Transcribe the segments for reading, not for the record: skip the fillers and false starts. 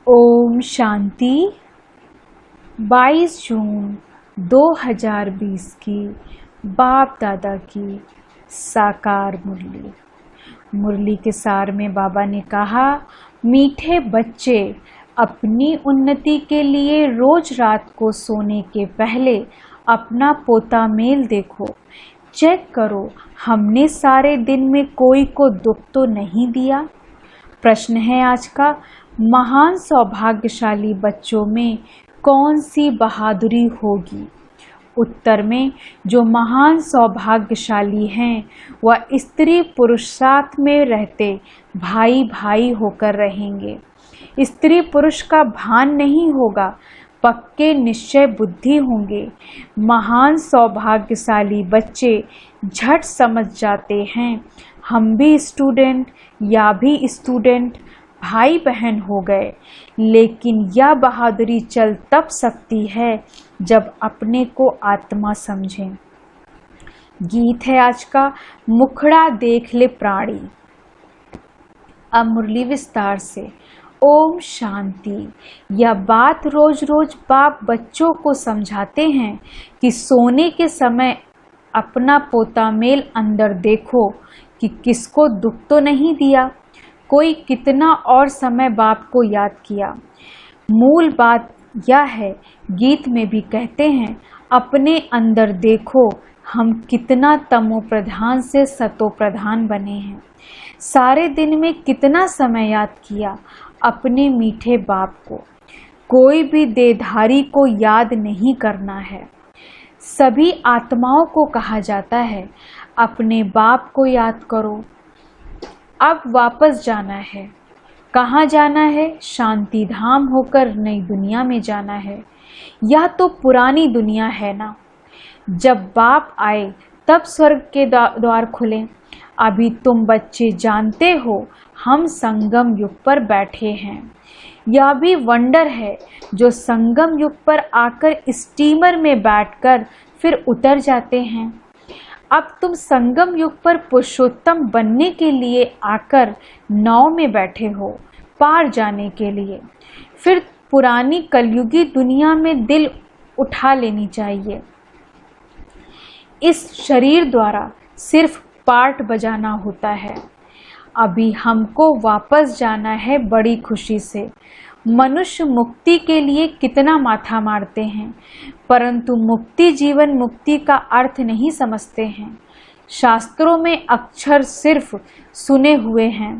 ओम शांति। 22 जून 2020 की बाप दादा की साकार मुरली के सार में बाबा ने कहा, मीठे बच्चे, अपनी उन्नति के लिए रोज रात को सोने के पहले अपना पोता मेल देखो, चेक करो हमने सारे दिन में कोई को दुख तो नहीं दिया। प्रश्न है आज का, महान सौभाग्यशाली बच्चों में कौन सी बहादुरी होगी? उत्तर में जो महान सौभाग्यशाली हैं वह स्त्री पुरुष साथ में रहते भाई भाई होकर रहेंगे। स्त्री पुरुष का भान नहीं होगा, पक्के निश्चय बुद्धि होंगे। महान सौभाग्यशाली बच्चे झट समझ जाते हैं हम भी स्टूडेंट या भी स्टूडेंट भाई बहन हो गए। लेकिन यह बहादुरी चल तब सकती है जब अपने को आत्मा समझें। गीत है आज का, मुखड़ा देख ले प्राणी। अब मुरली विस्तार से। ओम शांति। यह बात रोज रोज बाप बच्चों को समझाते हैं कि सोने के समय अपना पोता मेल अंदर देखो कि किसको दुख तो नहीं दिया, कोई कितना और समय बाप को याद किया। मूल बात यह है, गीत में भी कहते हैं, अपने अंदर देखो हम कितना तमो प्रधान से सतो प्रधान बने हैं। सारे दिन में कितना समय याद किया अपने मीठे बाप को। कोई भी देहधारी को याद नहीं करना है। सभी आत्माओं को कहा जाता है अपने बाप को याद करो। अब वापस जाना है। कहाँ जाना है? शांति धाम होकर नई दुनिया में जाना है। यह तो पुरानी दुनिया है ना। जब बाप आए तब स्वर्ग के द्वार खुले। अभी तुम बच्चे जानते हो हम संगम युग पर बैठे हैं। यह भी वंडर है जो संगम युग पर आकर स्टीमर में बैठकर फिर उतर जाते हैं। अब तुम संगम युग पर पुरुषोत्तम बनने के लिए आकर नाव में बैठे हो पार जाने के लिए। फिर पुरानी कलयुगी दुनिया में दिल उठा लेनी चाहिए। इस शरीर द्वारा सिर्फ पार्ट बजाना होता है। अभी हमको वापस जाना है बड़ी खुशी से। मनुष्य मुक्ति के लिए कितना माथा मारते हैं, परंतु मुक्ति जीवन मुक्ति का अर्थ नहीं समझते हैं। शास्त्रों में अक्षर सिर्फ सुने हुए हैं,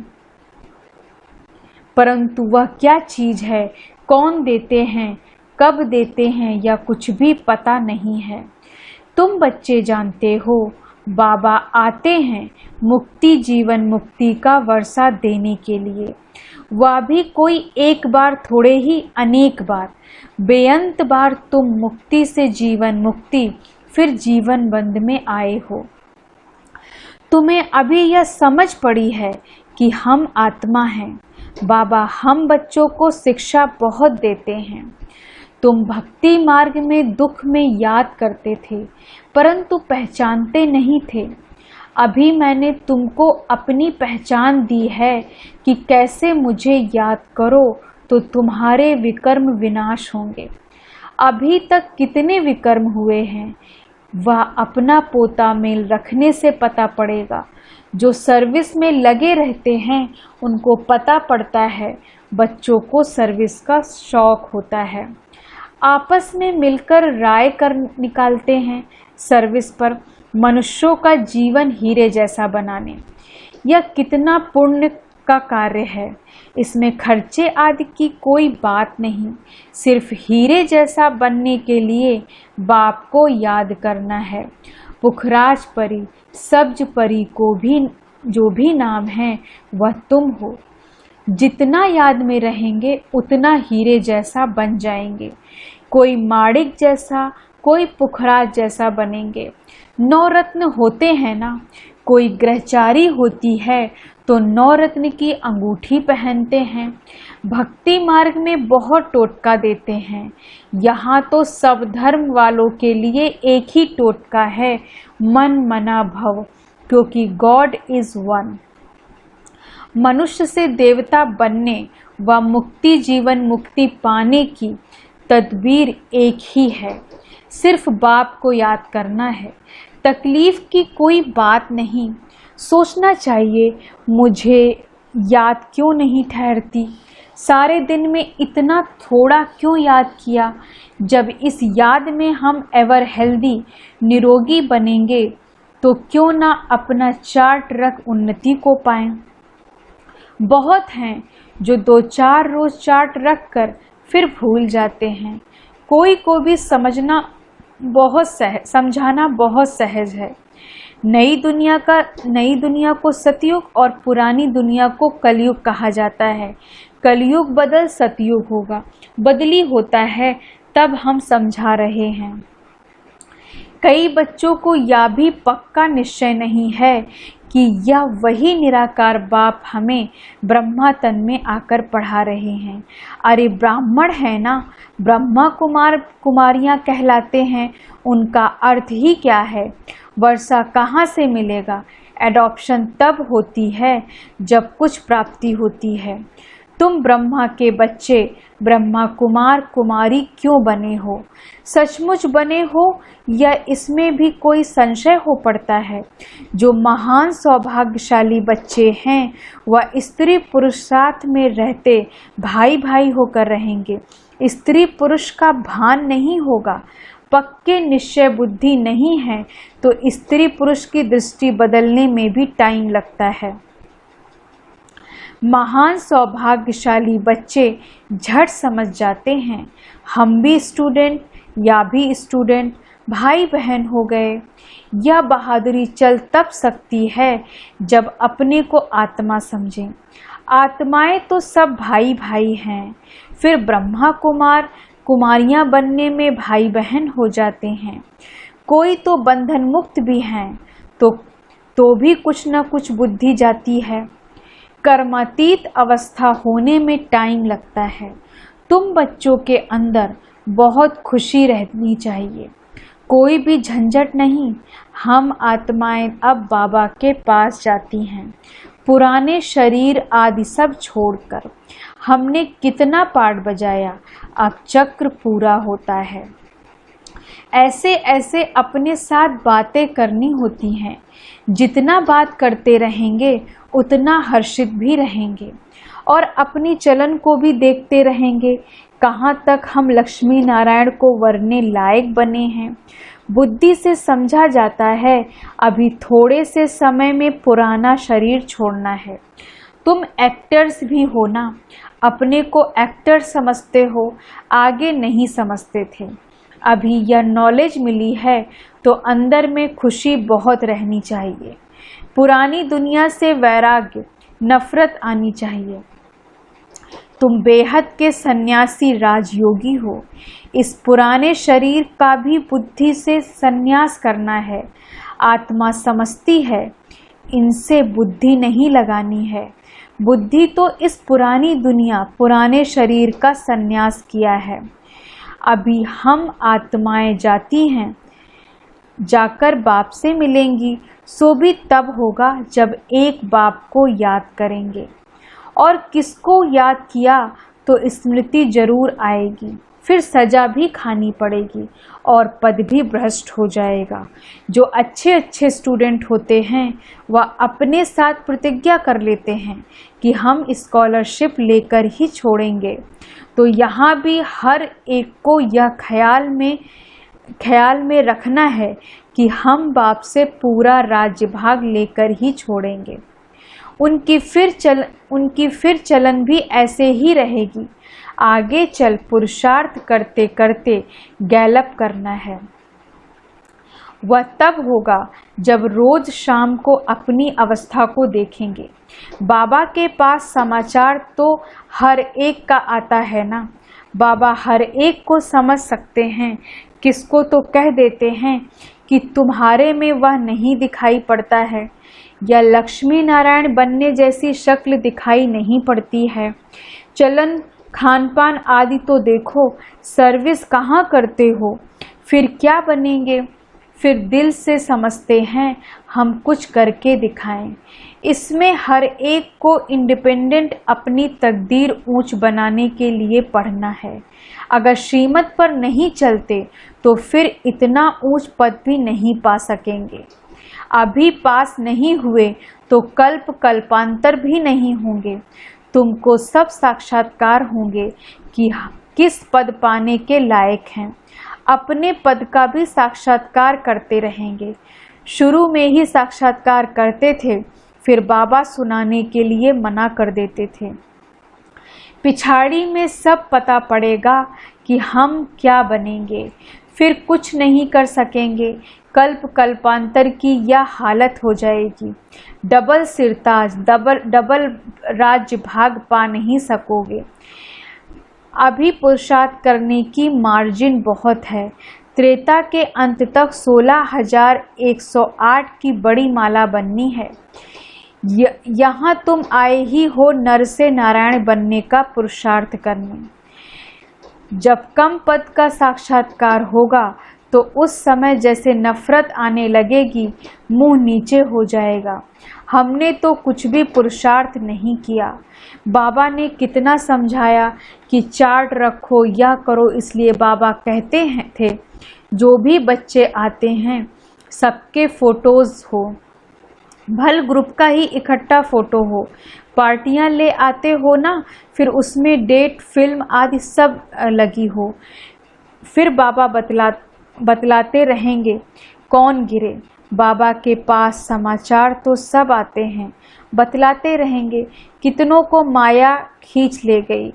परंतु वह क्या चीज है, कौन देते हैं, कब देते हैं, या कुछ भी पता नहीं है। तुम बच्चे जानते हो बाबा आते हैं मुक्ति जीवन मुक्ति का वर्षा देने के लिए। वह भी कोई एक बार थोड़े ही, अनेक बार, बेअंत बार तुम मुक्ति से जीवन मुक्ति फिर जीवन बंद में आए हो। तुम्हें अभी यह समझ पड़ी है कि हम आत्मा हैं। बाबा हम बच्चों को शिक्षा बहुत देते हैं। तुम भक्ति मार्ग में दुख में याद करते थे, परंतु पहचानते नहीं थे। अभी मैंने तुमको अपनी पहचान दी है कि कैसे मुझे याद करो तो तुम्हारे विकर्म विनाश होंगे। अभी तक कितने विकर्म हुए हैं वह अपना पोता मेल रखने से पता पड़ेगा। जो सर्विस में लगे रहते हैं उनको पता पड़ता है। बच्चों को सर्विस का शौक होता है। आपस में मिलकर राय कर निकालते हैं सर्विस पर। मनुष्यों का जीवन हीरे जैसा बनाने, यह कितना पुण्य का कार्य है। इसमें खर्चे आदि की कोई बात नहीं। सिर्फ हीरे जैसा बनने के लिए बाप को याद करना है। पुखराज परी, सब्ज परी को भी जो भी नाम है वह तुम हो। जितना याद में रहेंगे उतना हीरे जैसा बन जाएंगे। कोई माणिक जैसा, कोई पुखराज जैसा बनेंगे। 9 रत्न होते हैं ना। कोई ग्रहचारी होती है तो 9 रत्न की अंगूठी पहनते हैं। भक्ति मार्ग में बहुत टोटका देते हैं। यहाँ तो सब धर्म वालों के लिए एक ही टोटका है, मन मना भव, क्योंकि गॉड इज वन। मनुष्य से देवता बनने व मुक्ति जीवन मुक्ति पाने की तदबीर एक ही है। सिर्फ बाप को याद करना है, तकलीफ की कोई बात नहीं। सोचना चाहिए मुझे याद क्यों नहीं ठहरती, सारे दिन में इतना थोड़ा क्यों याद किया। जब इस याद में हम एवर हेल्दी निरोगी बनेंगे तो क्यों ना अपना चार्ट रख उन्नति को पाएं। बहुत हैं जो 2-4 रोज चार्ट रख कर फिर भूल जाते हैं। कोई को भी समझाना बहुत सहज है। नई दुनिया को सतयुग और पुरानी दुनिया को कलयुग कहा जाता है। कलयुग बदल सतयुग होगा, बदली होता है, तब हम समझा रहे हैं। कई बच्चों को यह भी पक्का निश्चय नहीं है कि यह वही निराकार बाप हमें ब्रह्मा तन में आकर पढ़ा रहे हैं। अरे ब्राह्मण है ना, ब्रह्मा कुमारियां कहलाते हैं, उनका अर्थ ही क्या है। वर्षा कहाँ से मिलेगा। एडॉप्शन तब होती है जब कुछ प्राप्ति होती है। तुम ब्रह्मा के बच्चे ब्रह्मा कुमारी क्यों बने हो, सचमुच बने हो या इसमें भी कोई संशय हो पड़ता है। जो महान सौभाग्यशाली बच्चे हैं वह स्त्री पुरुष साथ में रहते भाई भाई होकर रहेंगे। स्त्री पुरुष का भान नहीं होगा, पक्के निश्चय बुद्धि नहीं है तो स्त्री पुरुष की दृष्टि बदलने में भी टाइम लगता है। महान सौभाग्यशाली बच्चे झट समझ जाते हैं। हम भी स्टूडेंट या भी स्टूडेंट भाई बहन हो गए। यह बहादुरी चल तब सकती है जब अपने को आत्मा समझें। आत्माएं तो सब भाई भाई हैं, फिर ब्रह्मा कुमारियां बनने में भाई बहन हो जाते हैं। कोई तो बंधन मुक्त भी हैं तो भी कुछ न कुछ बुद्धि जाती है। कर्मातीत अवस्था होने में टाइम लगता है। तुम बच्चों के अंदर बहुत खुशी रहनी चाहिए, कोई भी झंझट नहीं। हम आत्माएं अब बाबा के पास जाती हैं, पुराने शरीर आदि सब छोड़कर। हमने कितना पाठ बजाया, अब चक्र पूरा होता है। ऐसे ऐसे अपने साथ बातें करनी होती हैं। जितना बात करते रहेंगे उतना हर्षित भी रहेंगे और अपनी चलन को भी देखते रहेंगे। कहाँ तक हम लक्ष्मी नारायण को वरने लायक बने हैं। बुद्धि से समझा जाता है अभी थोड़े से समय में पुराना शरीर छोड़ना है। तुम एक्टर्स भी हो ना, अपने को एक्टर समझते हो, आगे नहीं समझते थे। अभी यह नॉलेज मिली है तो अंदर में खुशी बहुत रहनी चाहिए। पुरानी दुनिया से वैराग्य नफरत आनी चाहिए। तुम बेहद के सन्यासी राजयोगी हो। इस पुराने शरीर का भी बुद्धि से सन्यास करना है। आत्मा समझती है, इनसे बुद्धि नहीं लगानी है। बुद्धि तो इस पुरानी दुनिया पुराने शरीर का सन्यास किया है। अभी हम आत्माएं जाती हैं, जाकर बाप से मिलेंगी, सो भी तब होगा जब एक बाप को याद करेंगे। और किसको याद किया तो स्मृति जरूर आएगी, फिर सजा भी खानी पड़ेगी और पद भी भ्रष्ट हो जाएगा। जो अच्छे अच्छे स्टूडेंट होते हैं वह अपने साथ प्रतिज्ञा कर लेते हैं कि हम स्कॉलरशिप लेकर ही छोड़ेंगे। तो यहाँ भी हर एक को यह ख्याल में रखना है कि हम बाप से पूरा राज्य भाग लेकर ही छोड़ेंगे। उनकी फिर चलन भी ऐसे ही रहेगी। आगे चल पुरुषार्थ करते करते गैलप करना है। वह तब होगा जब रोज शाम को अपनी अवस्था को देखेंगे। बाबा के पास समाचार तो हर एक का आता है ना। बाबा हर एक को समझ सकते हैं। किसको तो कह देते हैं कि तुम्हारे में वह नहीं दिखाई पड़ता है, या लक्ष्मी नारायण बनने जैसी शक्ल दिखाई नहीं पड़ती है। चलन खान पान आदि तो देखो, सर्विस कहाँ करते हो, फिर क्या बनेंगे। फिर दिल से समझते हैं हम कुछ करके दिखाएं। इसमें हर एक को इंडिपेंडेंट अपनी तकदीर ऊंच बनाने के लिए पढ़ना है। अगर श्रीमत पर नहीं चलते तो फिर इतना ऊंच पद भी नहीं पा सकेंगे। अभी पास नहीं हुए तो कल्प कल्पांतर भी नहीं होंगे। तुमको सब साक्षात्कार होंगे कि किस पद पाने के लायक हैं। अपने पद का भी साक्षात्कार करते रहेंगे। शुरू में ही साक्षात्कार करते थे, फिर बाबा सुनाने के लिए मना कर देते थे। पिछाड़ी में सब पता पड़ेगा कि हम क्या बनेंगे, फिर कुछ नहीं कर सकेंगे। कल्प कल्पांतर की यह हालत हो जाएगी। डबल सिरताज डबल राज्य भाग पा नहीं सकोगे। अभी पुरुषार्थ करने की मार्जिन बहुत है। त्रेता के अंत तक 16,108 की बड़ी माला बननी है। यहाँ तुम आए ही हो नर से नारायण बनने का पुरुषार्थ करने। जब कम पद का साक्षात्कार होगा तो उस समय जैसे नफरत आने लगेगी, मुंह नीचे हो जाएगा। हमने तो कुछ भी पुरुषार्थ नहीं किया। बाबा ने कितना समझाया कि चार्ट रखो या करो, इसलिए बाबा कहते थे जो भी बच्चे आते हैं सबके फोटोज हो, भल ग्रुप का ही इकट्ठा फोटो हो। पार्टियां ले आते हो ना, फिर उसमें डेट फिल्म आदि सब लगी हो। फिर बाबा बतलाते रहेंगे कौन गिरे। बाबा के पास समाचार तो सब आते हैं, बतलाते रहेंगे कितनों को माया खींच ले गई,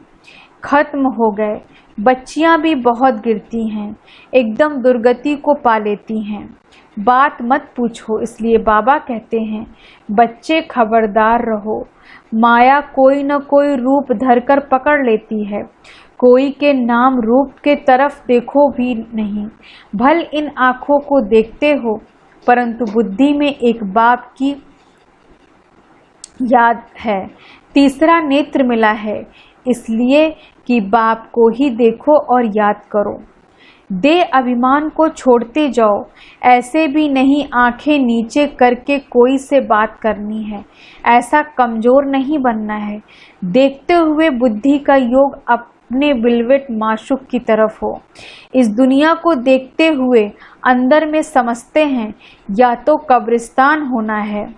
खत्म हो गए। बच्चियां भी बहुत गिरती हैं, एकदम दुर्गति को पा लेती हैं। बात मत पूछो, इसलिए बाबा कहते हैं बच्चे खबरदार रहो। माया कोई न कोई रूप धरकर पकड़ लेती है। कोई के नाम रूप के तरफ देखो भी नहीं। भल इन आँखों को देखते हो, परंतु बुद्धि में एक बाप की याद है। तीसरा नेत्र मिला है, इसलिए कि बाप को ही देखो और याद करो। दे अभिमान को छोड़ते जाओ। ऐसे भी नहीं आंखें नीचे करके कोई से बात करनी है। ऐसा कमजोर नहीं बनना है। देखते हुए बुद्धि का योग अपने बिलवेट माशूक की तरफ हो। इस दुनिया को देखते हुए अंदर में समझते हैं या तो कब्रिस्तान होना है।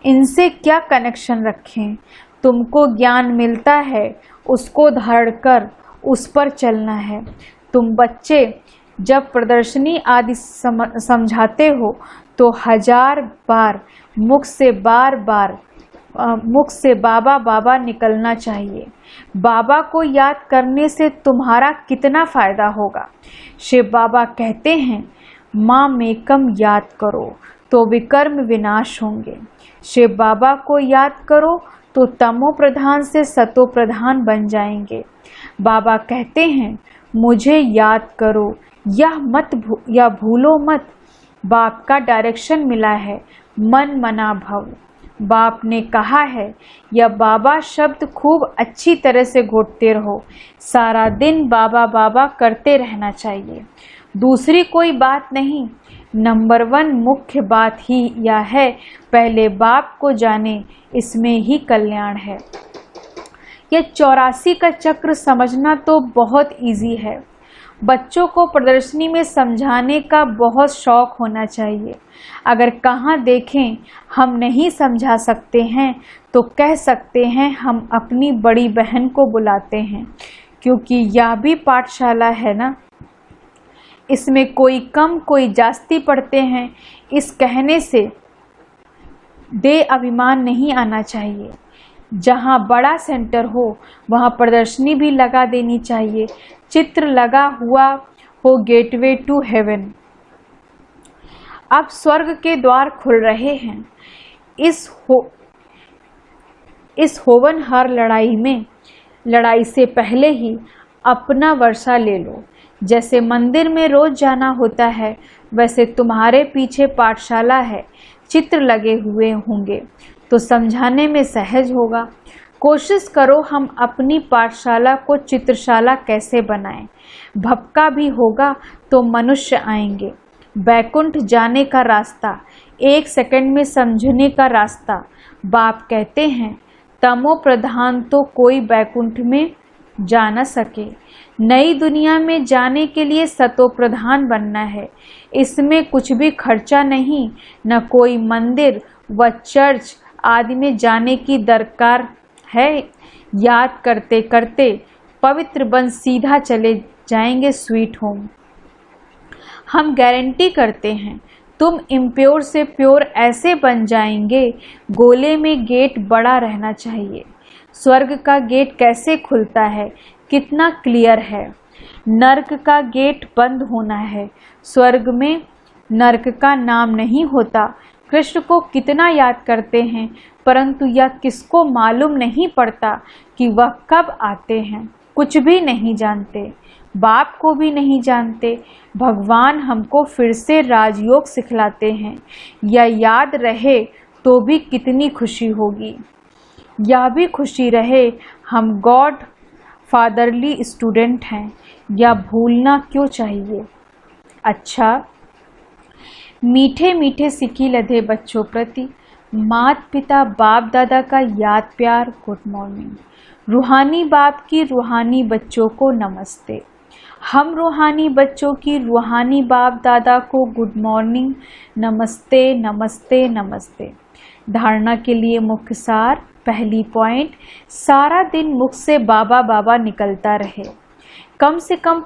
इनसे क्या कनेक्शन रखें। तुमको ज्ञान मिलता है, उसको धारण कर उस पर चलना है। तुम बच्चे जब प्रदर्शनी आदि समझाते हो तो 1000 बार मुख से बाबा बाबा निकलना चाहिए। बाबा को याद करने से तुम्हारा कितना फायदा होगा। शिव बाबा कहते हैं माँ मेकम याद करो तो विकर्म विनाश होंगे। शिव बाबा को याद करो तो तमो प्रधान से सतो प्रधान बन जाएंगे। बाबा कहते हैं मुझे याद करो, या भूलो मत। बाप का डायरेक्शन मिला है, मन मना भव। बाप ने कहा है यह बाबा शब्द खूब अच्छी तरह से घोटते रहो। सारा दिन बाबा बाबा करते रहना चाहिए, दूसरी कोई बात नहीं। नंबर 1 मुख्य बात ही यह है, पहले बाप को जाने, इसमें ही कल्याण है। यह 84 का चक्र समझना तो बहुत इजी है। बच्चों को प्रदर्शनी में समझाने का बहुत शौक होना चाहिए। अगर कहाँ देखें हम नहीं समझा सकते हैं तो कह सकते हैं हम अपनी बड़ी बहन को बुलाते हैं, क्योंकि यह भी पाठशाला है ना। इसमें कोई कम कोई जास्ती पढ़ते हैं, इस कहने से दे अभिमान नहीं आना चाहिए। जहाँ बड़ा सेंटर हो वहाँ प्रदर्शनी भी लगा देनी चाहिए। चित्र लगा हुआ हो गेटवे टू हेवन। अब स्वर्ग के द्वार खुल रहे हैं। इस होवनहार लड़ाई से पहले ही अपना वर्षा ले लो। जैसे मंदिर में रोज जाना होता है, वैसे तुम्हारे पीछे पाठशाला है। चित्र लगे हुए होंगे तो समझाने में सहज होगा। कोशिश करो हम अपनी पाठशाला को चित्रशाला कैसे बनाएं। भपका भी होगा तो मनुष्य आएंगे। बैकुंठ जाने का रास्ता, 1 सेकंड में समझने का रास्ता। बाप कहते हैं तमो प्रधान तो कोई बैकुंठ में जा न सके। नई दुनिया में जाने के लिए सतो प्रधान बनना है। इसमें कुछ भी खर्चा नहीं, न कोई मंदिर व चर्च आदि में जाने की दरकार है। याद करते करते पवित्र बन सीधा चले जाएंगे स्वीट होम। हम गारंटी करते हैं तुम इम्प्योर से प्योर ऐसे बन जाएंगे। गोले में गेट बड़ा रहना चाहिए। स्वर्ग का गेट कैसे खुलता है, कितना क्लियर है। नर्क का गेट बंद होना है। स्वर्ग में नर्क का नाम नहीं होता। कृष्ण को कितना याद करते हैं, परंतु यह किसको मालूम नहीं पड़ता कि वह कब आते हैं। कुछ भी नहीं जानते, बाप को भी नहीं जानते। भगवान हमको फिर से राजयोग सिखलाते हैं। यह याद रहे तो भी कितनी खुशी होगी। यह भी खुशी रहे हम गॉड फादरली स्टूडेंट हैं। यह भूलना क्यों चाहिए। अच्छा, मीठे मीठे सिकी लधे बच्चों प्रति माता पिता बाप दादा का याद प्यार गुड मॉर्निंग। रूहानी बाप की रूहानी बच्चों को नमस्ते। हम रूहानी बच्चों की रूहानी बाप दादा को गुड मॉर्निंग, नमस्ते नमस्ते नमस्ते। धारणा के लिए मुख्य सार। पहली पॉइंट, सारा दिन मुख से बाबा बाबा निकलता रहे। कम से कम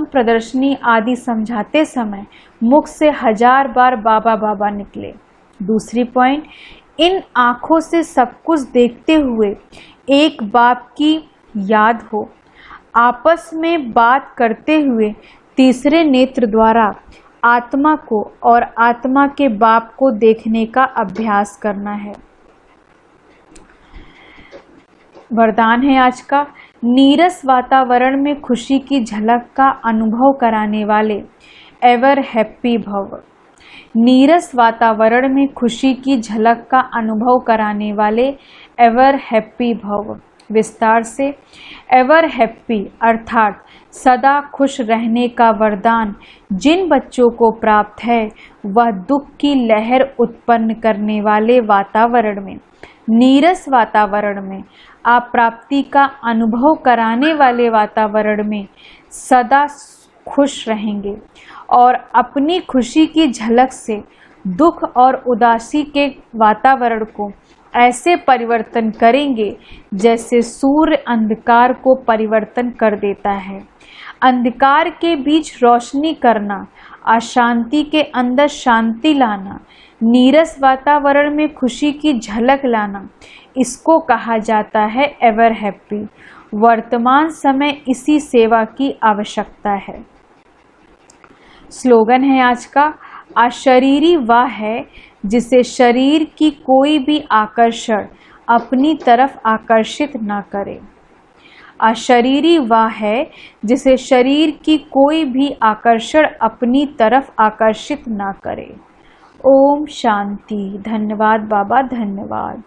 प्रदर्शनी आदि समझाते समय मुख से 1000 बार बाबा बाबा निकले। दूसरी पॉइंट, इन आँखों से सब कुछ देखते हुए एक बाप की याद हो। आपस में बात करते हुए तीसरे नेत्र द्वारा आत्मा को और आत्मा के बाप को देखने का अभ्यास करना है। वरदान है आज का, नीरस वातावरण में खुशी की झलक का अनुभव कराने वाले एवर हैप्पी भव। नीरस वातावरण में खुशी की झलक का अनुभव कराने वाले एवर हैप्पी भव। विस्तार से, एवर हैप्पी अर्थात सदा खुश रहने का वरदान जिन बच्चों को प्राप्त है, वह दुख की लहर उत्पन्न करने वाले वातावरण में, नीरस वातावरण में, अप्राप्ति का अनुभव कराने वाले वातावरण में सदा खुश रहेंगे और अपनी खुशी की झलक से दुख और उदासी के वातावरण को ऐसे परिवर्तन करेंगे जैसे सूर्य अंधकार को परिवर्तन कर देता है। अंधकार के बीच रोशनी करना, अशांति के अंदर शांति लाना, नीरस वातावरण में खुशी की झलक लाना, इसको कहा जाता है एवर हैप्पी। वर्तमान समय इसी सेवा की आवश्यकता है। स्लोगन है आज का, अशरीरी वह है जिसे शरीर की कोई भी आकर्षण अपनी तरफ आकर्षित न करे। अशरीरी वह है जिसे शरीर की कोई भी आकर्षण अपनी तरफ आकर्षित न करे। ओम शांति। धन्यवाद बाबा, धन्यवाद।